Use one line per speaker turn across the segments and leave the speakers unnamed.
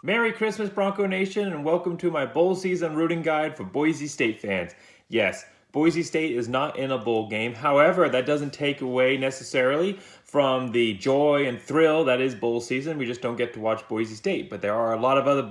Merry Christmas, Bronco Nation, and welcome to my bowl season rooting guide for Boise State fans. Yes, Boise State is not in a bowl game. However, that doesn't take away necessarily from the joy and thrill that is bowl season. We just don't get to watch Boise State, but there are a lot of other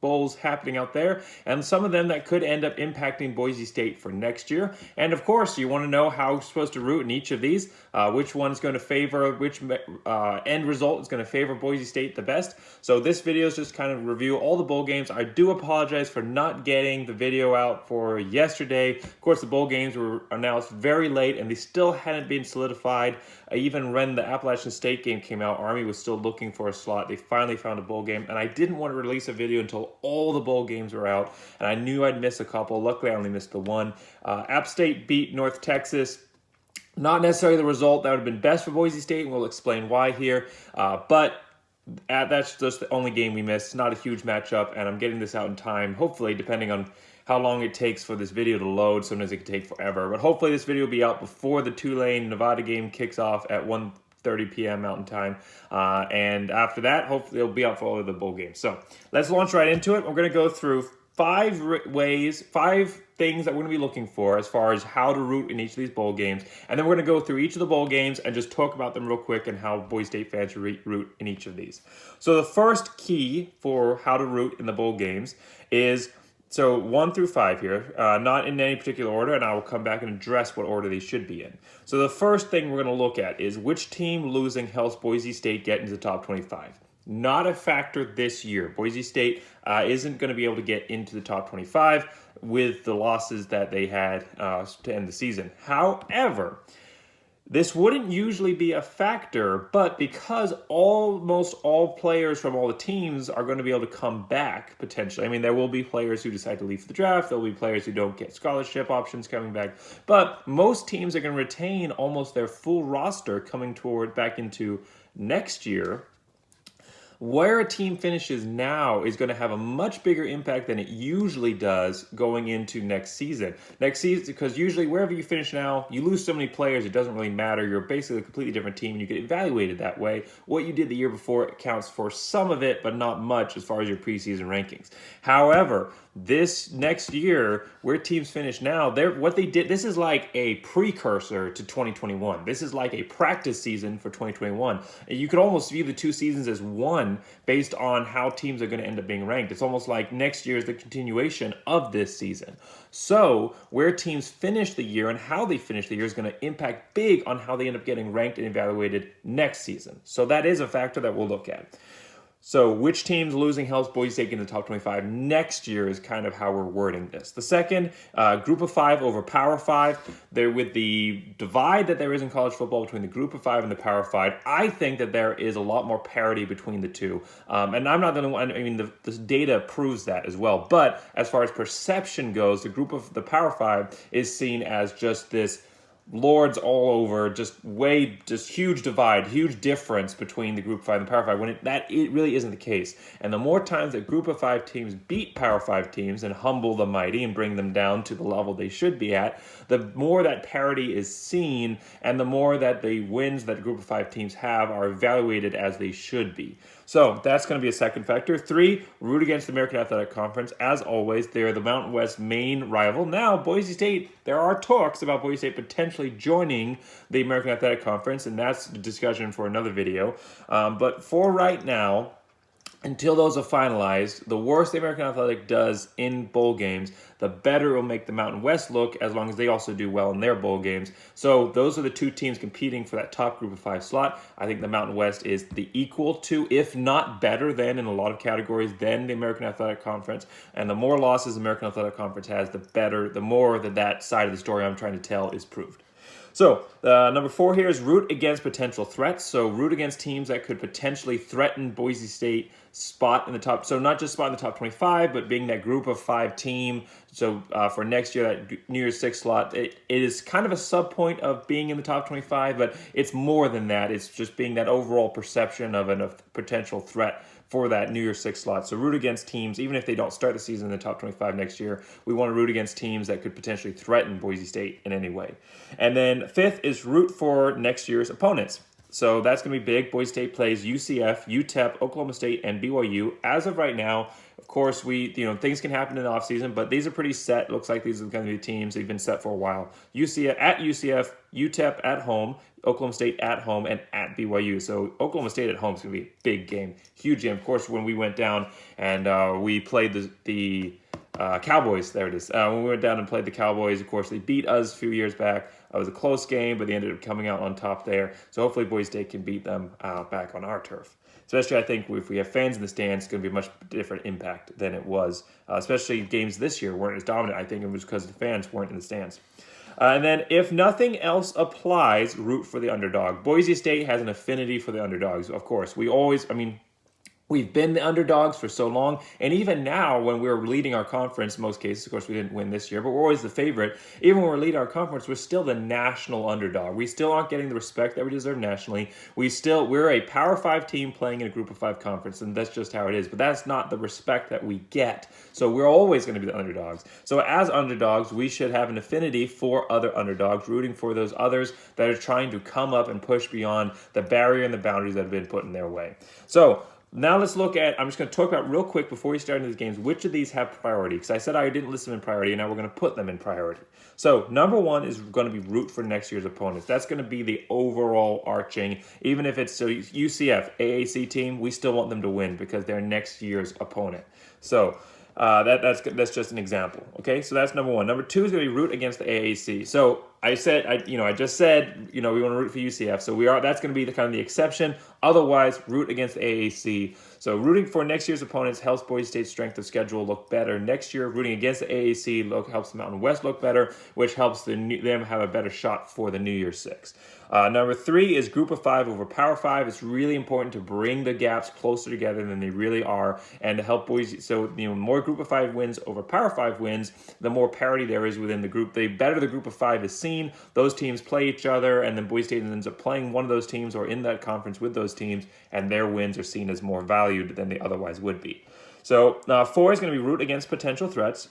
bowls happening out there, and some of them that could end up impacting Boise State for next year. And of course, you want to know how you're supposed to root in each of these, which one's going to favor, which end result is going to favor Boise State the best. So this video is just kind of review all the bowl games. I do apologize for not getting the video out for yesterday. Of course, the bowl games were announced very late, and they still hadn't been solidified. Even when the Appalachian State game came out, Army was still looking for a slot. They finally found a bowl game, and I didn't want to release a video until all the bowl games were out, and I knew I'd miss a couple. Luckily, I only missed the one. App State beat North Texas. Not necessarily the result that would have been best for Boise State, and we'll explain why here. But that's just the only game we missed. It's not a huge matchup, and I'm getting this out in time, hopefully, depending on how long it takes for this video to load. Sometimes it can take forever. But hopefully this video will be out before the Tulane-Nevada game kicks off at 1:30 p.m. Mountain Time. And after that, hopefully it'll be out for all of the bowl games. So let's launch right into it. We're going to go through five things that we're going to be looking for as far as how to root in each of these bowl games. And then we're going to go through each of the bowl games and just talk about them real quick and how Boise State fans should root in each of these. So the first key for how to root in the bowl games is, so 1 through 5 here, not in any particular order, and I will come back and address what order they should be in. So the first thing we're going to look at is which team losing helps Boise State get into the top 25. Not a factor this year. Boise State isn't going to be able to get into the top 25 with the losses that they had to end the season. However, this wouldn't usually be a factor, but because almost all players from all the teams are going to be able to come back potentially. I mean, there will be players who decide to leave for the draft. There will be players who don't get scholarship options coming back. But most teams are going to retain almost their full roster coming back into next year. Where a team finishes now is going to have a much bigger impact than it usually does going into next season. Next season, because usually wherever you finish now, you lose so many players, it doesn't really matter. You're basically a completely different team, and you get evaluated that way. What you did the year before counts for some of it, but not much as far as your preseason rankings. However, this next year, where teams finish now, what they did, this is like a precursor to 2021. This is like a practice season for 2021. You could almost view the two seasons as one based on how teams are going to end up being ranked. It's almost like next year is the continuation of this season. So where teams finish the year and how they finish the year is going to impact big on how they end up getting ranked and evaluated next season. So that is a factor that we'll look at. So which teams losing helps Boise State get in the top 25 next year is kind of how we're wording this. The second, group of 5 over power 5. There, with the divide that there is in college football between the group of 5 and the power 5, I think that there is a lot more parity between the two. And I'm not the only one. I mean, the data proves that as well. But as far as perception goes, the power 5 is seen as just this lords all over, just huge divide, huge difference between the Group 5 and the Power 5, when it really isn't the case. And the more times that Group of 5 teams beat Power 5 teams and humble the mighty and bring them down to the level they should be at, the more that parity is seen, and the more that the wins that Group of 5 teams have are evaluated as they should be. So that's going to be a second factor. 3, root against the American Athletic Conference. As always, they're the Mountain West main rival. Now, Boise State, there are talks about Boise State potentially joining the American Athletic Conference, and that's a discussion for another video. But for right now, until those are finalized, the worse the American Athletic does in bowl games, the better it will make the Mountain West look, as long as they also do well in their bowl games. So those are the two teams competing for that top Group of 5 slot. I think the Mountain West is the equal to, if not better than, in a lot of categories, than the American Athletic Conference. And the more losses the American Athletic Conference has, the more that side of the story I'm trying to tell is proved. So number 4 here is root against potential threats. So root against teams that could potentially threaten Boise State spot in the top. So not just spot in the top 25, but being that Group of 5 team. So for next year, that New Year's 6 slot, it is kind of a sub point of being in the top 25, but it's more than that. It's just being that overall perception of a potential threat for that New Year's 6 slot. So root against teams, even if they don't start the season in the top 25 next year, we want to root against teams that could potentially threaten Boise State in any way. And then 5th is root for next year's opponents. So that's going to be big. Boise State plays UCF, UTEP, Oklahoma State, and BYU. As of right now, of course, things can happen in the offseason, but these are pretty set. Looks like these are going to be teams that have been set for a while. UCF, UTEP at home, Oklahoma State at home, and at BYU. So Oklahoma State at home is going to be a big game, huge game. Of course, when we went down and we played the Cowboys, there it is. When we went down and played the Cowboys, of course, they beat us a few years back. It was a close game, but they ended up coming out on top there. So hopefully Boise State can beat them back on our turf. Especially, I think, if we have fans in the stands, it's going to be a much different impact than it was. Especially games this year weren't as dominant. I think it was because the fans weren't in the stands. And then, if nothing else applies, root for the underdog. Boise State has an affinity for the underdogs, of course. We've been the underdogs for so long, and even now when we're leading our conference, in most cases, of course we didn't win this year, but we're always the favorite. Even when we're leading our conference, we're still the national underdog. We still aren't getting the respect that we deserve nationally. We're a Power 5 team playing in a Group of 5 conference, and that's just how it is. But that's not the respect that we get. So we're always going to be the underdogs. So as underdogs, we should have an affinity for other underdogs, rooting for those others that are trying to come up and push beyond the barrier and the boundaries that have been put in their way. So now let's look at, I'm just going to talk about real quick before we start into these games, which of these have priority. Because I said I didn't list them in priority, and now we're going to put them in priority. So number one is going to be root for next year's opponents. That's going to be the overall arching. Even if it's UCF, AAC team, we still want them to win because they're next year's opponent. So that's just an example. Okay, so that's number one. Number two is going to be root against the AAC. So I just said we want to root for UCF. So that's going to be the exception. Otherwise, root against the AAC. So rooting for next year's opponents helps Boise State's strength of schedule look better next year. Rooting against the AAC helps the Mountain West look better, which helps them have a better shot for the New Year's Six. Number three is Group of 5 over Power 5. It's really important to bring the gaps closer together than they really are, and to help Boise. So more Group of 5 wins over Power 5 wins, the more parity there is within the group. The better the Group of 5 is seen, those teams play each other, and then Boise State ends up playing one of those teams or in that conference with those teams, and their wins are seen as more valued than they otherwise would be. So 4 is going to be root against potential threats.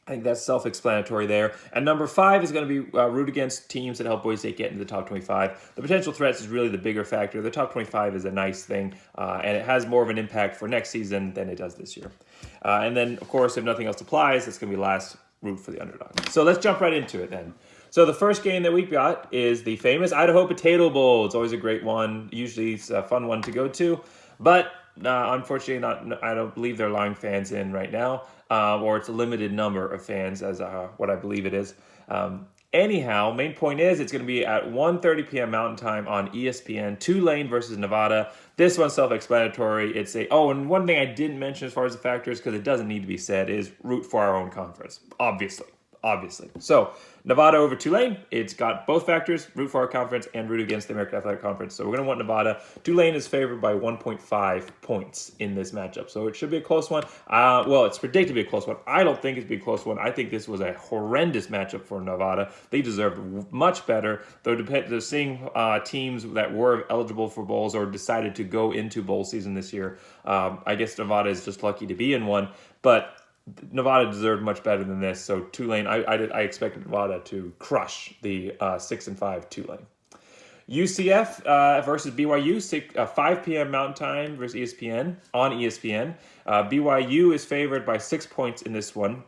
I think that's self-explanatory there. And number 5 is going to be root against teams that help Boise State get into the top 25. The potential threats is really the bigger factor. The top 25 is a nice thing, and it has more of an impact for next season than it does this year. And then, of course, if nothing else applies, it's going to be last root for the underdog. So let's jump right into it then. So the first game that we've got is the famous Idaho Potato Bowl. It's always a great one. Usually it's a fun one to go to. But unfortunately, I don't believe they're allowing fans in right now. Or it's a limited number of fans, as what I believe it is. Anyhow, main point is it's going to be at 1:30 p.m. Mountain Time on ESPN, Tulane versus Nevada. This one's self-explanatory. And one thing I didn't mention as far as the factors, because it doesn't need to be said, is root for our own conference, obviously. So Nevada over Tulane, it's got both factors, root for our conference and root against the American Athletic Conference. So we're going to want Nevada. Tulane is favored by 1.5 points in this matchup. So it should be a close one. It's predicted to be a close one. I don't think it's be a close one. I think this was a horrendous matchup for Nevada. They deserved much better. They're seeing teams that were eligible for bowls or decided to go into bowl season this year. I guess Nevada is just lucky to be in one. But Nevada deserved much better than this, so Tulane, I expected Nevada to crush the 6-5 Tulane. UCF versus BYU, 5 p.m. Mountain Time versus ESPN, on ESPN. BYU is favored by 6 points in this one.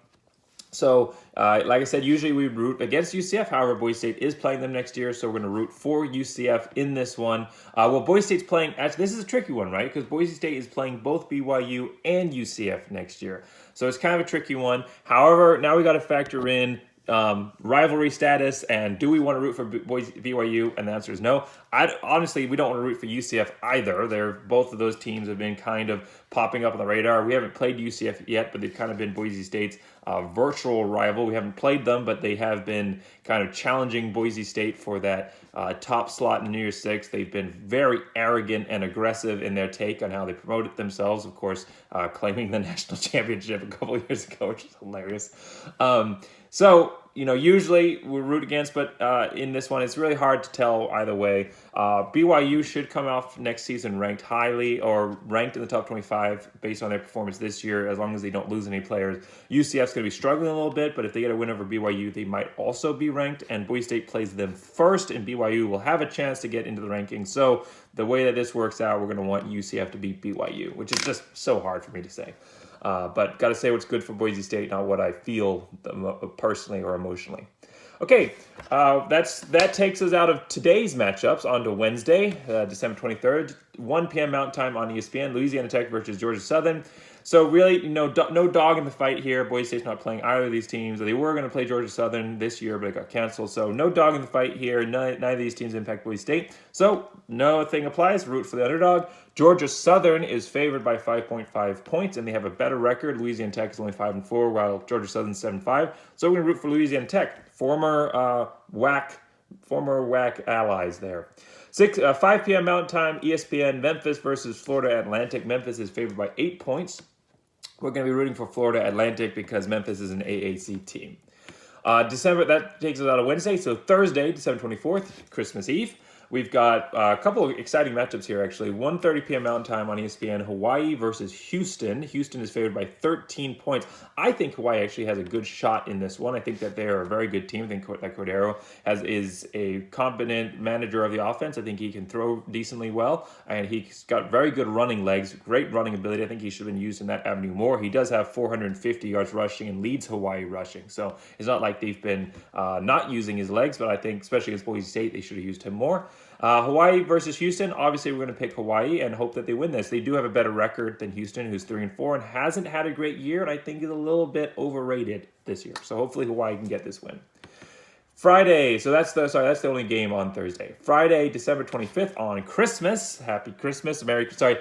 So, like I said, usually we root against UCF. However, Boise State is playing them next year, so we're going to root for UCF in this one. Boise State's playing, actually, this is a tricky one, right? Because Boise State is playing both BYU and UCF next year. So it's kind of a tricky one. However, now we got to factor in rivalry status, and do we want to root for BYU? And the answer is no. Honestly, we don't want to root for UCF either. Both of those teams have been kind of popping up on the radar. We haven't played UCF yet, but they've kind of been Boise State's virtual rival. We haven't played them, but they have been kind of challenging Boise State for that top slot in the New Year's Six. They've been very arrogant and aggressive in their take on how they promoted themselves, of course, claiming the national championship a couple of years ago, which is hilarious. So, usually we root against, but in this one, it's really hard to tell either way. BYU should come off next season ranked highly or ranked in the top 25 based on their performance this year, as long as they don't lose any players. UCF's going to be struggling a little bit, but if they get a win over BYU, they might also be ranked, and Boise State plays them first, and BYU will have a chance to get into the rankings. So the way that this works out, we're going to want UCF to beat BYU, which is just so hard for me to say. But got to say what's good for Boise State, not what I feel personally or emotionally. Okay, that takes us out of today's matchups onto Wednesday, December 23rd, 1 p.m. Mountain Time on ESPN, Louisiana Tech versus Georgia Southern. So really, no dog in the fight here. Boise State's not playing either of these teams. They were going to play Georgia Southern this year, but it got canceled. So no dog in the fight here. None of these teams impact Boise State. So nothing applies. Root for the underdog. Georgia Southern is favored by 5.5 points, and they have a better record. Louisiana Tech is only 5-4, while Georgia Southern's 7-5. So we're going to root for Louisiana Tech, former WAC allies there. 5 p.m. Mountain Time, ESPN, Memphis versus Florida Atlantic. Memphis is favored by 8 points. We're going to be rooting for Florida Atlantic because Memphis is an AAC team. That takes us out of Wednesday. So Thursday, December 24th, Christmas Eve. We've got a couple of exciting matchups here, actually. 1:30 p.m. Mountain Time on ESPN, Hawaii versus Houston. Houston is favored by 13 points. I think Hawaii actually has a good shot in this one. I think that they're a very good team. I think that Cordero is a competent manager of the offense. I think he can throw decently well, and he's got very good running legs, great running ability. I think he should have been used in that avenue more. He does have 450 yards rushing and leads Hawaii rushing. So it's not like they've been not using his legs, but I think, especially against Boise State, they should have used him more. Hawaii versus Houston. Obviously, we're going to pick Hawaii and hope that they win this. They do have a better record than Houston, who's 3-4 and hasn't had a great year, and I think is a little bit overrated this year. So hopefully Hawaii can get this win. Friday, so that's the only game on Thursday. Friday, December 25th on Christmas. Happy Christmas, Merry Christmas.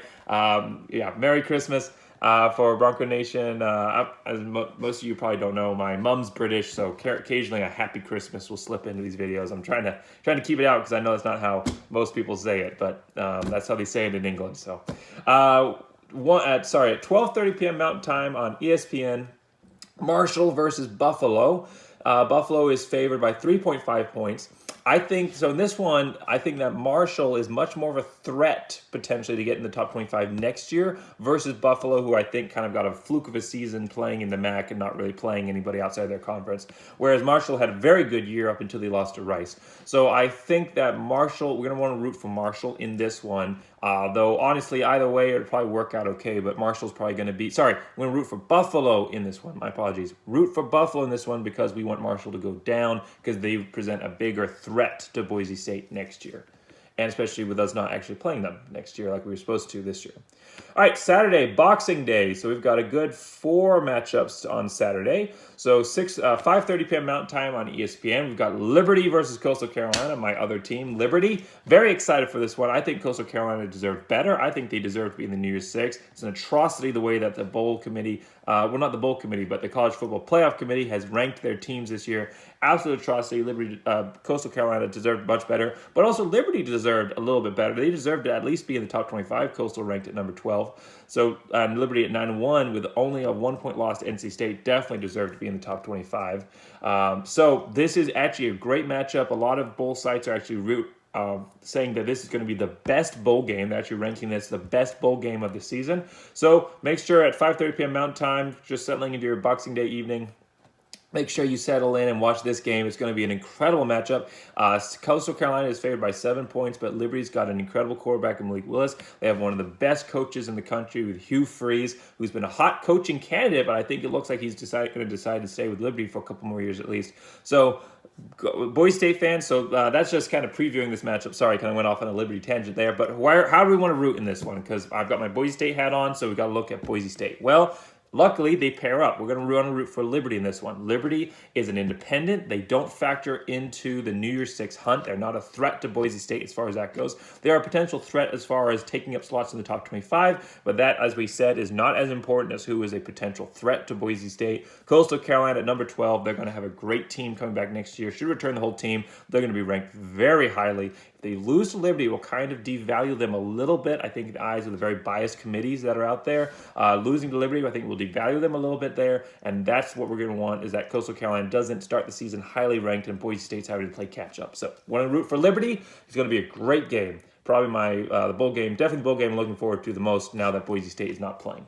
For Bronco Nation, as most of you probably don't know, my mom's British, so occasionally a Happy Christmas will slip into these videos. I'm trying to keep it out because I know that's not how most people say it, but that's how they say it in England. So, at 12:30 p.m. Mountain Time on ESPN, Marshall versus Buffalo. Buffalo is favored by 3.5 points. I think so. In this one, I think that Marshall is much more of a threat potentially to get in the top 25 next year versus Buffalo, who I think kind of got a fluke of a season playing in the MAC and not really playing anybody outside their conference. Whereas Marshall had a very good year up until they lost to Rice. So I think that Marshall, we're going to want to root for Marshall in this one. Though honestly, either way, it would probably work out okay. But Marshall's probably going to be. Sorry, we're going to root for Buffalo in this one. My apologies. Root for Buffalo in this one because we want Marshall to go down because they present a bigger threat to Boise State next year, and especially with us not actually playing them next year like we were supposed to this year. All right, Saturday, Boxing Day. So we've got a good 4 matchups on Saturday. So 5:30 p.m. Mountain Time on ESPN. We've got Liberty versus Coastal Carolina, my other team, Liberty. Very excited for this one. I think Coastal Carolina deserved better. I think they deserve to be in the New Year's Six. It's an atrocity the way that the bowl committee, not the bowl committee, but the College Football Playoff Committee has ranked their teams this year. Absolute atrocity. Liberty, Coastal Carolina deserved much better, but also Liberty deserved a little bit better. They deserved to at least be in the top 25. Coastal ranked at number 12. So Liberty at 9-1 with only a 1-point loss to NC State definitely deserved to be in the top 25. So this is actually a great matchup. A lot of bowl sites are actually saying that this is going to be the best bowl game. They're actually ranking this the best bowl game of the season. So make sure at 5:30 p.m. Mountain Time, just settling into your Boxing Day evening, make sure you settle in and watch this game. It's going to be an incredible matchup. Coastal Carolina is favored by 7 points, but Liberty's got an incredible quarterback in Malik Willis. They have one of the best coaches in the country with Hugh Freeze, who's been a hot coaching candidate, but I think it looks like he's going to decide to stay with Liberty for a couple more years at least. So, Boise State fans, so that's just kind of previewing this matchup. Sorry, kind of went off on a Liberty tangent there, but how do we want to root in this one? Because I've got my Boise State hat on, so we've got to look at Boise State. Well, luckily, they pair up. We're going to root for Liberty in this one. Liberty is an independent. They don't factor into the New Year's Six hunt. They're not a threat to Boise State as far as that goes. They are a potential threat as far as taking up slots in the top 25, but that, as we said, is not as important as who is a potential threat to Boise State. Coastal Carolina at number 12. They're going to have a great team coming back next year. Should return the whole team. They're going to be ranked very highly. they lose to Liberty, it will kind of devalue them a little bit. I think in the eyes of the very biased committees that are out there. Losing to Liberty, I think, will devalue them a little bit there, and that's what we're going to want, is that Coastal Carolina doesn't start the season highly ranked and Boise State's having to play catch-up. So want to root for Liberty. It's going to be a great game. Probably the bowl game, definitely the bowl game I'm looking forward to the most now that Boise State is not playing.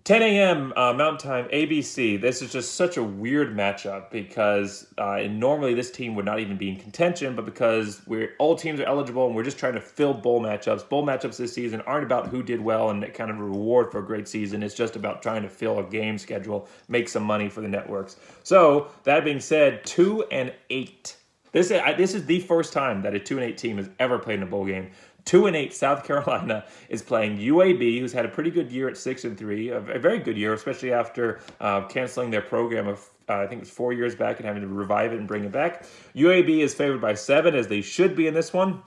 10 a.m. Mountain Time, ABC. This is just such a weird matchup because normally this team would not even be in contention, but because all teams are eligible and we're just trying to fill bowl matchups. Bowl matchups this season aren't about who did well and kind of a reward for a great season. It's just about trying to fill a game schedule, make some money for the networks. So that being said, 2-8. This is the first time that a 2-8 team has ever played in a bowl game. 2-8 South Carolina is playing UAB, who's had a pretty good year at 6-3, a very good year, especially after canceling their program of I think it was 4 years back and having to revive it and bring it back. UAB is favored by 7, as they should be in this one.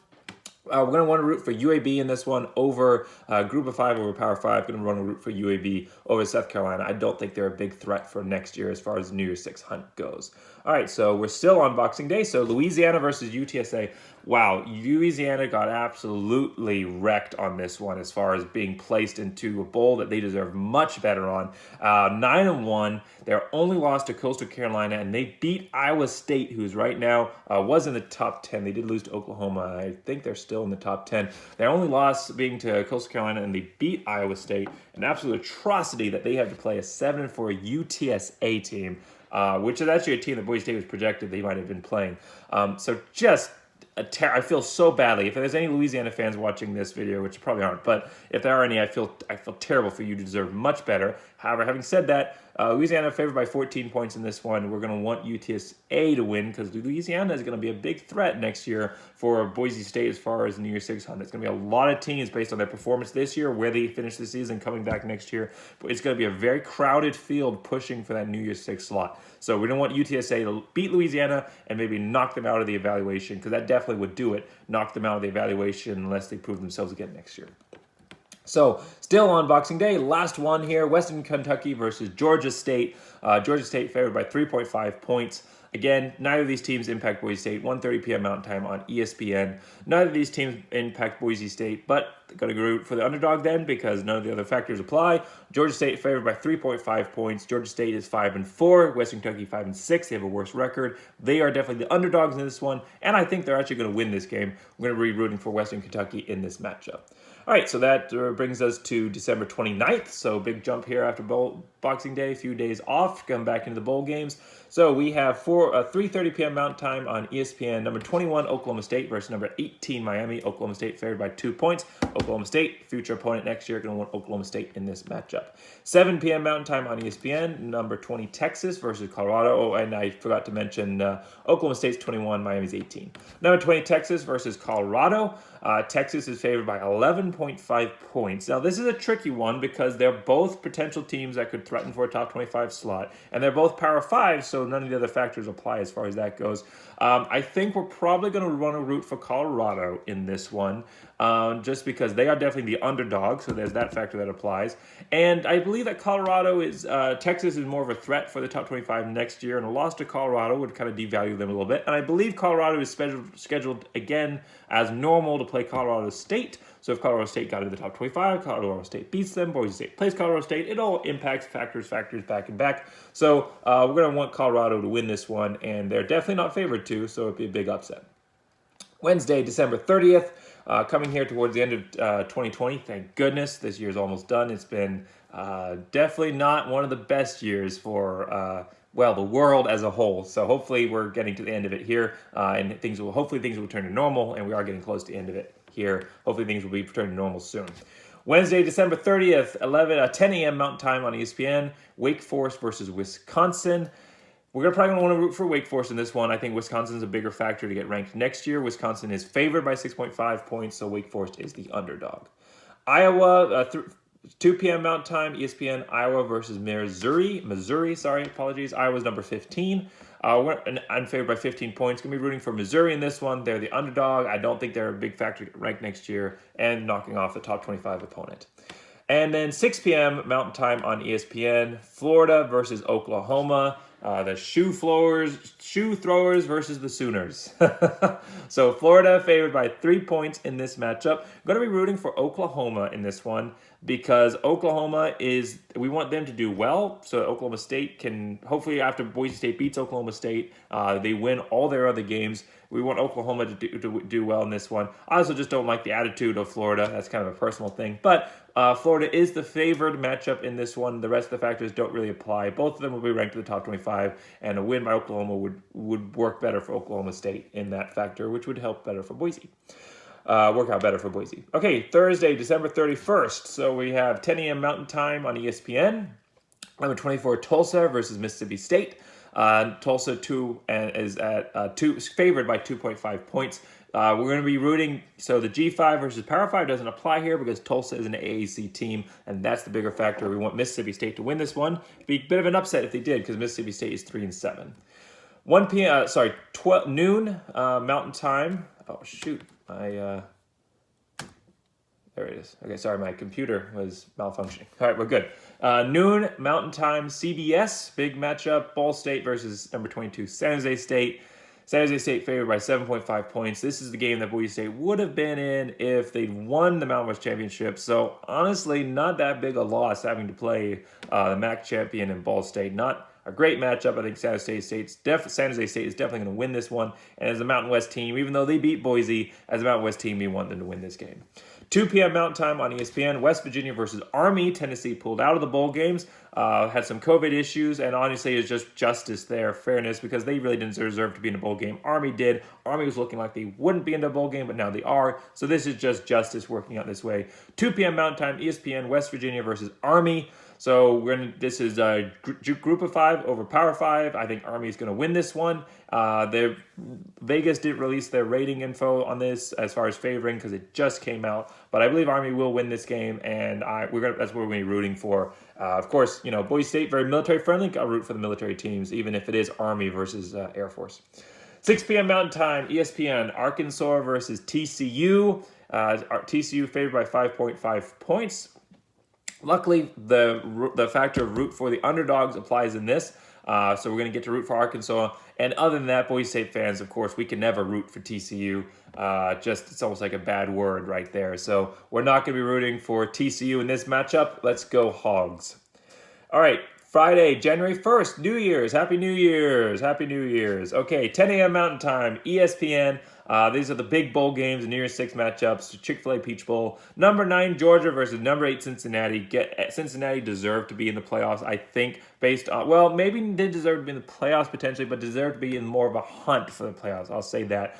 We're going to want to root for UAB in this one over Group of 5 over Power 5. Going to want to root for UAB over South Carolina. I don't think they're a big threat for next year as far as the New Year's Six hunt goes. All right, so we're still on Boxing Day. So Louisiana versus UTSA. Wow, Louisiana got absolutely wrecked on this one as far as being placed into a bowl that they deserve much better on. 9-1, their only loss to Coastal Carolina, and they beat Iowa State, who's right now was in the top 10. They did lose to Oklahoma. I think they're still in the top 10. Their only loss being to Coastal Carolina, and they beat Iowa State. An absolute atrocity that they have to play a 7-4 UTSA team, which is actually a team that Boise State was projected they might have been playing. So just I feel so badly. If there's any Louisiana fans watching this video, which probably aren't, but if there are any, I feel terrible for you. To deserve much better. However, having said that, Louisiana favored by 14 points in this one. We're going to want UTSA to win because Louisiana is going to be a big threat next year for Boise State as far as the New Year's Six hunt. It's going to be a lot of teams based on their performance this year, where they finish the season, coming back next year. But it's going to be a very crowded field pushing for that New Year's Six slot. So we don't want UTSA to beat Louisiana and maybe knock them out of the evaluation, because that definitely would do it, knock them out of the evaluation unless they prove themselves again next year. So, still on Boxing Day, last one here, Western Kentucky versus Georgia State. Georgia State favored by 3.5 points. Again, neither of these teams impact Boise State. 1:30 p.m. Mountain Time on ESPN. Neither of these teams impact Boise State, but they're going to root for the underdog then, because none of the other factors apply. Georgia State favored by 3.5 points. Georgia State is 5-4. Western Kentucky 5-6. They have a worse record. They are definitely the underdogs in this one, and I think they're actually going to win this game. We're going to be rooting for Western Kentucky in this matchup. All right, so that brings us to December 29th. So big jump here after Boxing Day, a few days off, come back into the bowl games. So we have 3:30 p.m. Mountain Time on ESPN. Number 21, Oklahoma State versus number 18, Miami. Oklahoma State favored by 2 points. Oklahoma State, future opponent next year, going to want Oklahoma State in this matchup. 7 p.m. Mountain Time on ESPN. Number 20, Texas versus Colorado. Oh, and I forgot to mention Oklahoma State's 21, Miami's 18. Number 20, Texas versus Colorado. Texas is favored by 11.5 points. Now, this is a tricky one because they're both potential teams that could threaten for a top 25 slot, and they're both Power 5, so none of the other factors apply as far as that goes. I think we're probably going to want to root for Colorado in this one, just because they are definitely the underdog, so there's that factor that applies. And I believe that Texas is more of a threat for the top 25 next year, and a loss to Colorado would kind of devalue them a little bit. And I believe Colorado is scheduled again as normal to play Colorado State. So if Colorado State got into the top 25, Colorado State beats them, Boise State plays Colorado State, it all impacts factors back and back. So we're going to want Colorado to win this one, and they're definitely not favored to, so it'd be a big upset. Wednesday, December 30th, coming here towards the end of 2020. Thank goodness, this year's almost done. It's been definitely not one of the best years for the world as a whole. So hopefully we're getting to the end of it here, and hopefully things will return to normal, and we are getting close to the end of it here. Hopefully things will be returned to normal soon. Wednesday, December 30th, 10 a.m. Mountain Time on ESPN, Wake Forest versus Wisconsin. We're probably going to want to root for Wake Forest in this one. I think Wisconsin's a bigger factor to get ranked next year. Wisconsin is favored by 6.5 points, so Wake Forest is the underdog. Iowa, 2 p.m. Mountain Time, ESPN, Iowa versus Missouri. Iowa's number 15. I'm favored by 15 points. Going to be rooting for Missouri in this one. They're the underdog. I don't think they're a big factor to get ranked next year, and knocking off the top 25 opponent. And then 6 p.m. Mountain Time on ESPN, Florida versus Oklahoma. The shoe throwers versus the Sooners. So Florida favored by 3 points in this matchup. I'm going to be rooting for Oklahoma in this one because we want them to do well so Oklahoma State can, hopefully after Boise State beats Oklahoma State, they win all their other games. We want Oklahoma to do well in this one. I also just don't like the attitude of Florida. That's kind of a personal thing. But Florida is the favored matchup in this one. The rest of the factors don't really apply. Both of them will be ranked in the top 25, and a win by Oklahoma would work better for Oklahoma State in that factor, which would help better for Boise. Work out better for Boise. Okay, Thursday, December 31st. So we have 10 a.m. Mountain Time on ESPN. Number 24, Tulsa versus Mississippi State. Tulsa is favored by 2.5 points. We're going to be rooting, so the G5 versus Power 5 doesn't apply here because Tulsa is an AAC team, and that's the bigger factor. We want Mississippi State to win this one. It'd be a bit of an upset if they did because Mississippi State is 3-7. 12 noon Mountain Time. Oh, shoot. There it is. Okay, sorry, my computer was malfunctioning. All right, we're good. Noon Mountain Time, CBS, big matchup, Ball State versus number 22, San Jose State. San Jose State favored by 7.5 points. This is the game that Boise State would have been in if they'd won the Mountain West Championship. So honestly, not that big a loss having to play the MAC champion in Ball State. Not a great matchup. I think San Jose State is definitely going to win this one. And as a Mountain West team, even though they beat Boise, as a Mountain West team, we want them to win this game. 2 p.m. Mountain Time on ESPN, West Virginia versus Army. Tennessee pulled out of the bowl games, had some COVID issues, and honestly, it's just justice there, fairness, because they really didn't deserve to be in a bowl game. Army did. Army was looking like they wouldn't be in a bowl game, but now they are. So this is just justice working out this way. 2 p.m. Mountain Time, ESPN, West Virginia versus Army. So this is a group of 5 over Power 5. I think Army is going to win this one. Vegas didn't release their rating info on this as far as favoring because it just came out. But I believe Army will win this game, and that's what we're going to be rooting for. Of course, Boise State, very military friendly. I'll root for the military teams, even if it is Army versus Air Force. 6 p.m. Mountain Time, ESPN, Arkansas versus TCU. TCU favored by 5.5 points. Luckily, the factor of root for the underdogs applies in this. So we're going to get to root for Arkansas. And other than that, Boise State fans, of course, we can never root for TCU. It's almost like a bad word right there. So we're not going to be rooting for TCU in this matchup. Let's go Hogs. All right, Friday, January 1st, New Year's. Happy New Year's. Happy New Year's. Okay, 10 a.m. Mountain Time, ESPN. These are the big bowl games, the New Year's 6 matchups, Chick-fil-A Peach Bowl. Number 9, Georgia versus number 8, Cincinnati. Cincinnati deserved to be in the playoffs, I think, based on, well, maybe they deserve to be in the playoffs potentially, but deserve to be in more of a hunt for the playoffs. I'll say that.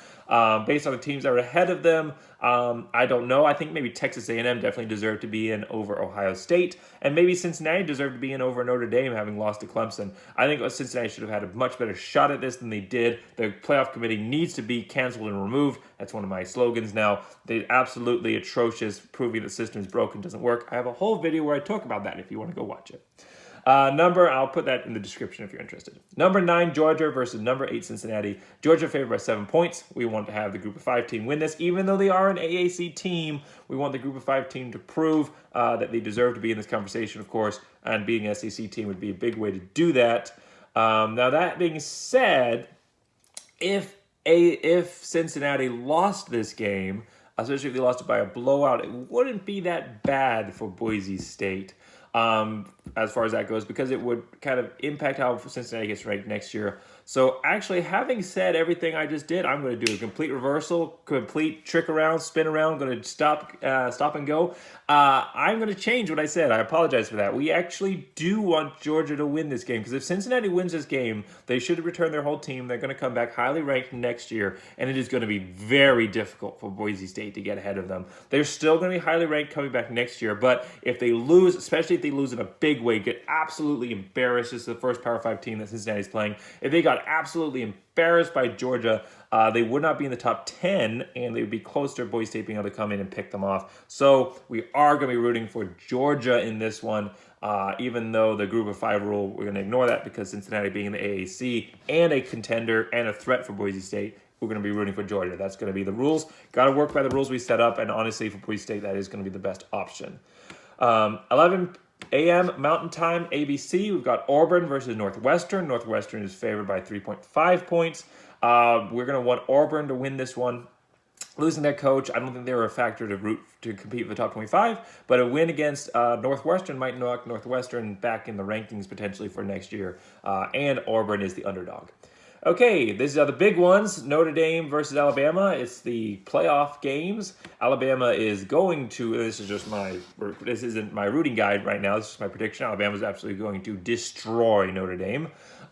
Based on the teams that are ahead of them, I don't know. I think maybe Texas A&M definitely deserved to be in over Ohio State, and maybe Cincinnati deserved to be in over Notre Dame having lost to Clemson. I think Cincinnati should have had a much better shot at this than they did. The playoff committee needs to be canceled and removed. That's one of my slogans now. They're absolutely atrocious, proving the system is broken, doesn't work. I have a whole video where I talk about that if you want to go watch it. I'll put that in the description if you're interested. Number 9, Georgia versus number 8, Cincinnati. Georgia favored by 7 points. We want to have the group of 5 team win this. Even though they are an AAC team, we want the group of 5 team to prove that they deserve to be in this conversation, of course, and being an SEC team would be a big way to do that. Now, that being said, if Cincinnati lost this game, especially if they lost it by a blowout, it wouldn't be that bad for Boise State. As far as that goes, because it would kind of impact how Cincinnati gets ranked next year. So actually, having said everything I just did, I'm going to do a complete reversal, complete trick around, spin around. I'm going to stop and go. I'm going to change what I said. I apologize for that. We actually do want Georgia to win this game, because if Cincinnati wins this game, they should return their whole team. They're going to come back highly ranked next year, and it is going to be very difficult for Boise State to get ahead of them. They're still going to be highly ranked coming back next year, but if they lose, especially if they lose in a big way, get absolutely embarrassed. This is the first Power 5 team that Cincinnati's playing. If they got absolutely embarrassed by Georgia, they would not be in the top 10, and they would be close to Boise State being able to come in and pick them off. So we are going to be rooting for Georgia in this one, even though the group of 5 rule, we're going to ignore that because Cincinnati being in the AAC and a contender and a threat for Boise State, we're going to be rooting for Georgia. That's going to be the rules. Got to work by the rules we set up, and honestly, for Boise State, that is going to be the best option. 11 a.m. Mountain Time, ABC. We've got Auburn versus Northwestern. Northwestern is favored by 3.5 points. We're going to want Auburn to win this one. Losing their coach, I don't think they were a factor to compete for the top 25, but a win against Northwestern might knock Northwestern back in the rankings potentially for next year, and Auburn is the underdog. Okay, these are the big ones. Notre Dame versus Alabama. It's the playoff games. Alabama is going to, this isn't my rooting guide right now, this is my prediction. Alabama is absolutely going to destroy Notre Dame.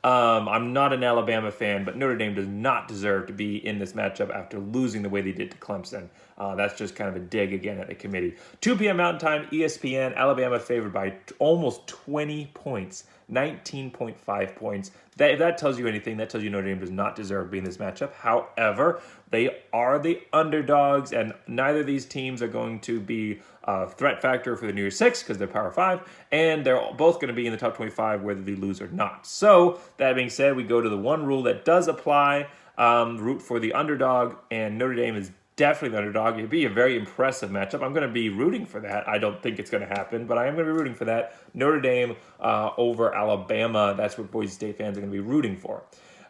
I'm not an Alabama fan, but Notre Dame does not deserve to be in this matchup after losing the way they did to Clemson. That's just kind of a dig again at the committee. 2 p.m. Mountain Time, ESPN. Alabama favored by almost 20 points, 19.5 points. If that tells you anything, that tells you Notre Dame does not deserve to be in this matchup. However, they are the underdogs, and neither of these teams are going to be a threat factor for the New Year's Six because they're Power 5, and they're both going to be in the top 25 whether they lose or not. So, that being said, we go to the one rule that does apply, root for the underdog, and Notre Dame is definitely the underdog. It'd be a very impressive matchup. I'm going to be rooting for that. I don't think it's going to happen, but I am going to be rooting for that. Notre Dame over Alabama. That's what Boise State fans are going to be rooting for.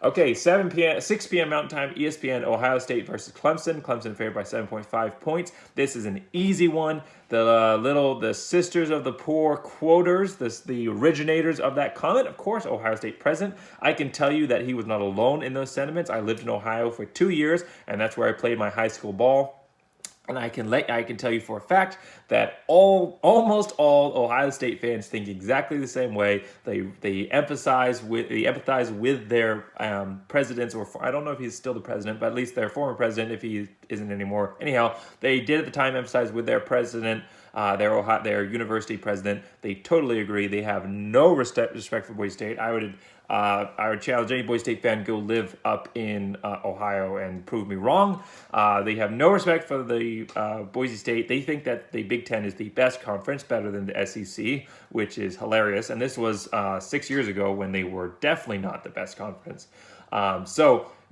Okay, 6 p.m. Mountain Time, ESPN, Ohio State versus Clemson. Clemson favored by 7.5 points. This is an easy one. The Sisters of the Poor quoters, the originators of that comment, of course, Ohio State president. I can tell you that he was not alone in those sentiments. I lived in Ohio for 2 years, and that's where I played my high school ball. And I can tell you for a fact that almost all Ohio State fans think exactly the same way. They empathize with their presidents, or I don't know if he's still the president, but at least their former president, if he isn't anymore. Anyhow, they did at the time emphasize with their president, their university president. They totally agree. They have no respect for Boise State. I would challenge any Boise State fan to go live up in Ohio and prove me wrong. They have no respect for the Boise State. They think that the Big Ten is the best conference, better than the SEC, which is hilarious. And this was 6 years ago when they were definitely not the best conference.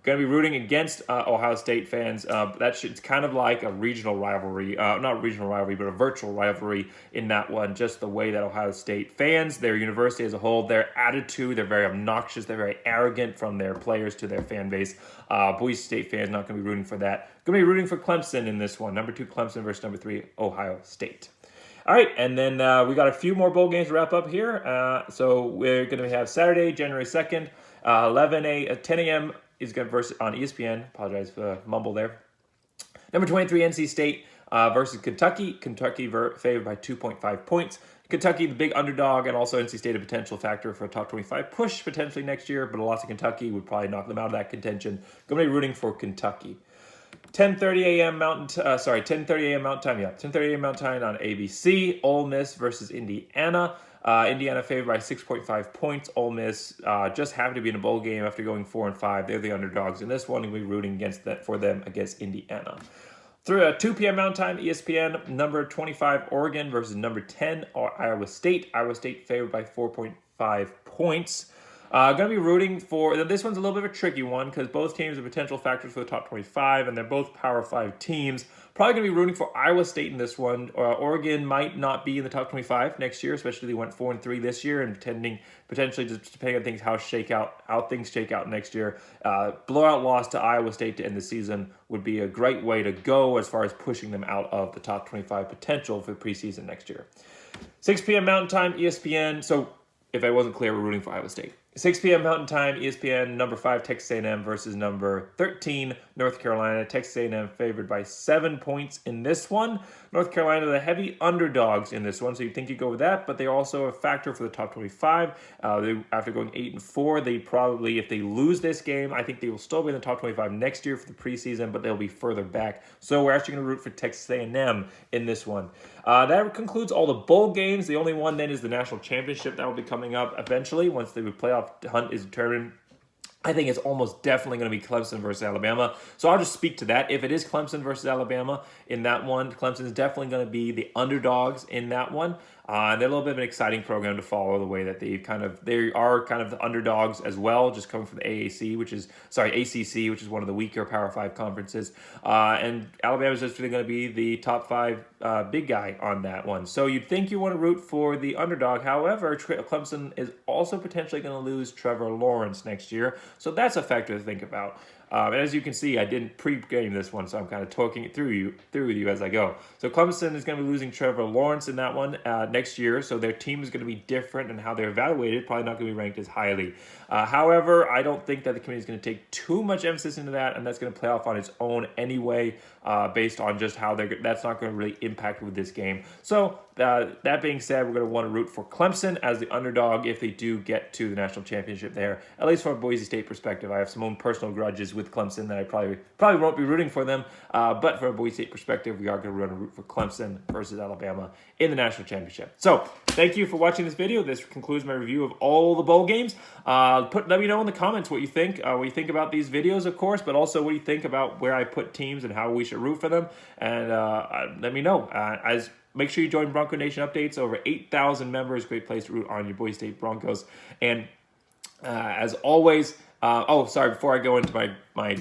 Going to be rooting against Ohio State fans. It's kind of like a regional rivalry, not a regional rivalry, but a virtual rivalry in that one. Just the way that Ohio State fans, their university as a whole, their attitude, they're very obnoxious, they're very arrogant from their players to their fan base. Boise State fans not going to be rooting for that. Going to be rooting for Clemson in this one. Number 2 Clemson versus number 3 Ohio State. All right, and then we got a few more bowl games to wrap up here. So we're going to have Saturday, January 2nd, 10 a.m. is going to versus on ESPN. Apologize for the mumble there. Number 23, NC State versus Kentucky. Kentucky favored by 2.5 points. Kentucky, the big underdog, and also NC State a potential factor for a top 25 push potentially next year, but a loss to Kentucky would probably knock them out of that contention. Going to be rooting for Kentucky. 10:30 a.m. Mountain Time. 10:30 a.m. Mountain Time on ABC. Ole Miss versus Indiana. Indiana favored by 6.5 points. Ole Miss just happened to be in a bowl game after going 4-5. They're the underdogs in this one, and we'll be rooting for them against Indiana. Through 2 p.m. Mountain Time, ESPN, number 25 Oregon versus number 10 Iowa State. Iowa State favored by 4.5 points. Going to be rooting for, this one's a little bit of a tricky one because both teams are potential factors for the top 25, and they're both Power 5 teams. Probably going to be rooting for Iowa State in this one. Oregon might not be in the top 25 next year, especially they went 4-3 this year, and potentially just depending on how things shake out next year. Blowout loss to Iowa State to end the season would be a great way to go as far as pushing them out of the top 25 potential for the preseason next year. 6 p.m. Mountain Time, ESPN. So if I wasn't clear, we're rooting for Iowa State. 6 p.m. Mountain Time, ESPN, number 5 Texas A&M versus number 13 North Carolina. Texas A&M favored by 7 points in this one. North Carolina, the heavy underdogs in this one, so you'd think you'd go with that, but they're also a factor for the top 25. After going 8-4, they probably, if they lose this game, I think they will still be in the top 25 next year for the preseason, but they'll be further back. So we're actually going to root for Texas A&M in this one. That concludes all the bowl games. The only one then is the national championship that will be coming up eventually once the playoff hunt is determined. I think it's almost definitely going to be Clemson versus Alabama. So I'll just speak to that. If it is Clemson versus Alabama in that one, Clemson is definitely going to be the underdogs in that one. And they're a little bit of an exciting program to follow, the way that they are kind of the underdogs as well, just coming from the ACC, which is one of the weaker Power 5 conferences. And Alabama's just going to be the top 5 big guy on that one. So you'd think you want to root for the underdog. However, Clemson is also potentially going to lose Trevor Lawrence next year. So that's a factor to think about. And as you can see, I didn't pre-game this one, so I'm kind of talking it through with you as I go. So Clemson is going to be losing Trevor Lawrence in that one next year, so their team is going to be different in how they're evaluated, probably not going to be ranked as highly. However, I don't think that the committee is going to take too much emphasis into that, and that's going to play off on its own anyway, based on just how that's not going to really impact with this game. So that being said, we're going to want to root for Clemson as the underdog if they do get to the national championship there, at least from a Boise State perspective. I have some own personal grudges with Clemson that I probably won't be rooting for them, but from a Boise State perspective, we are going to root for Clemson versus Alabama in the national championship. So thank you for watching this video. This concludes my review of all the bowl games. Let me know in the comments what you think. What you think about these videos, of course, but also what you think about where I put teams and how we should root for them. And let me know. Make sure you join Bronco Nation Updates. Over 8,000 members. Great place to root on your Boise State Broncos. And as always, before I go into my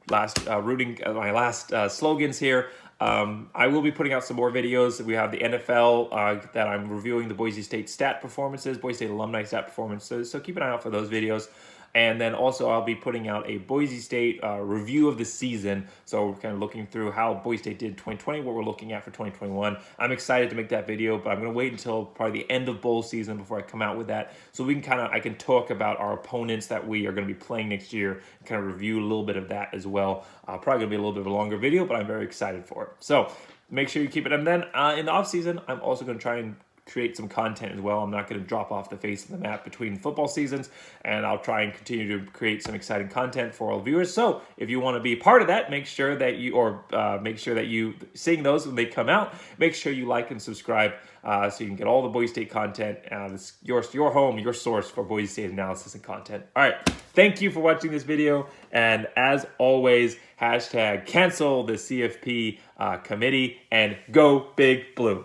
last slogans here, I will be putting out some more videos. We have the NFL that I'm reviewing the Boise State stat performances, Boise State alumni stat performances. So keep an eye out for those videos. And then also I'll be putting out a Boise State review of the season. So we're kind of looking through how Boise State did 2020, what we're looking at for 2021. I'm excited to make that video, but I'm going to wait until probably the end of bowl season before I come out with that. So I can talk about our opponents that we are going to be playing next year and kind of review a little bit of that as well. Probably going to be a little bit of a longer video, but I'm very excited for it. So make sure you keep it. And then in the off season, I'm also going to try and create some content as well. I'm not going to drop off the face of the map between football seasons, and I'll try and continue to create some exciting content for all viewers. So if you want to be part of that, make sure that you seeing those when they come out, make sure you like and subscribe so you can get all the Boise State content. This your home, your source for Boise State analysis and content. All right, thank you for watching this video, and as always, #cancel the CFP committee and go Big Blue.